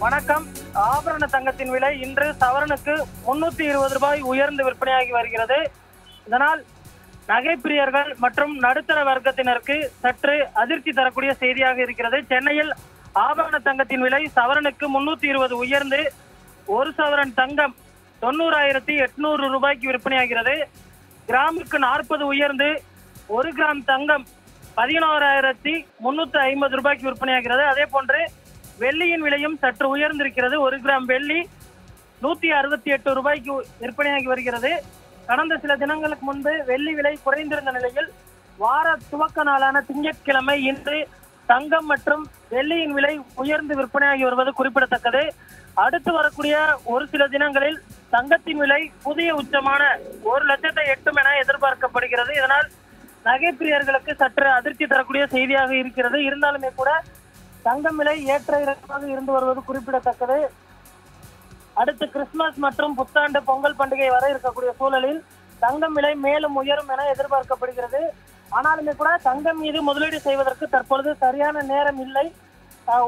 வணக்கம். ஆபரண தங்கத்தின் விலை இன்று சவரனுக்கு 320 ரூபாய் உயர்ந்து விற்பனையாகி வருகிறது. இதனால் நகைப்பிரியர்கள் மற்றும் நடுத்தர வர்க்கத்தினருக்கு சற்று அதிர்ச்சி தரக்கூடிய செய்தியாக இருக்கிறது. சென்னையில் ஆபரண தங்கத்தின் விலை சவரனுக்கு 320 உயர்ந்து ஒரு சவரன் தங்கம் 90,800 ரூபாய்க்கு விற்பனையாகிறது. கிராமுக்கு 40 உயர்ந்து ஒரு கிராம் தங்கம் 11,350 ரூபாய்க்கு விற்பனையாகிறது. அதே போன்று வெள்ளியின் விலையும் சற்று உயர்ந்திருக்கிறது. ஒரு கிராம் வெள்ளி 168 ரூபாய்க்கு விற்பனையாகி வருகிறது. கடந்த சில தினங்களுக்கு முன்பு வெள்ளி விலை குறைந்திருந்த நிலையில் வார துவக்க நாளான திங்கட்கிழமை இன்று தங்கம் மற்றும் வெள்ளியின் விலை உயர்ந்து விற்பனையாகி வருவது குறிப்பிடத்தக்கது. அடுத்து வரக்கூடிய ஒரு சில தினங்களில் தங்கத்தின் விலை புதிய உச்சமான 1,00,000 எட்டும் என எதிர்பார்க்கப்படுகிறது. இதனால் நகைப்பிரியர்களுக்கு சற்று அதிர்ச்சி தரக்கூடிய செய்தியாக இருக்கிறது. இருந்தாலுமே கூட தங்கம் விலை ஏற்ற இறக்கமாக இருந்து வருவது குறிப்பிடத்தக்கது. அடுத்து கிறிஸ்துமஸ் மற்றும் புத்தாண்டு பொங்கல் பண்டிகை வர இருக்கக்கூடிய சூழலில் தங்கம் விலை மேலும் உயரும் என எதிர்பார்க்கப்படுகிறது. ஆனாலுமே கூட தங்கம் மீது முதலீடு செய்வதற்கு தற்பொழுது சரியான நேரம் இல்லை.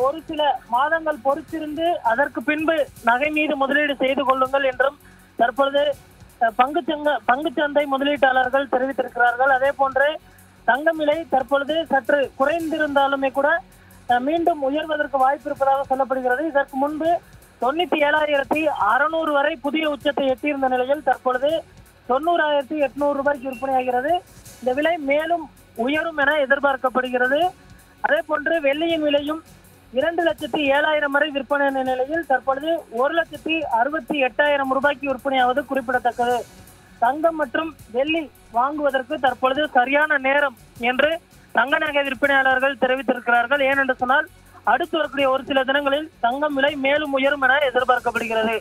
ஒரு சில மாதங்கள் பொறுத்திருந்து அதற்கு பின்பு நகை மீது முதலீடு செய்து கொள்ளுங்கள் என்றும் தற்பொழுது பங்குச்சந்தை முதலீட்டாளர்கள் தெரிவித்திருக்கிறார்கள். அதே போன்று தங்கம் விலை தற்பொழுது சற்று குறைந்திருந்தாலுமே கூட மீண்டும் உயர்வதற்கு வாய்ப்பு இருப்பதாக சொல்லப்படுகிறது. இதற்கு முன்பு 97,600 வரை புதிய உச்சத்தை எட்டியிருந்த நிலையில் தற்பொழுது 90,800 ரூபாய்க்கு விற்பனையாகிறது. இந்த விலை மேலும் உயரும் என எதிர்பார்க்கப்படுகிறது. அதே போன்று வெள்ளியின் விலையும் 2,07,000 வரை விற்பனை நிலையில் தற்பொழுது 1,68,000 ரூபாய்க்கு விற்பனையாவது குறிப்பிடத்தக்கது. தங்கம் மற்றும் வெள்ளி வாங்குவதற்கு தற்பொழுது சரியான நேரம் என்று தங்க நகை விற்பனையாளர்கள் தெரிவித்திருக்கிறார்கள். ஏனென்று சொன்னால் அடுத்து வரக்கூடிய ஒரு சில தினங்களில் தங்கம் விலை மேலும் உயரும் என எதிர்பார்க்கப்படுகிறது.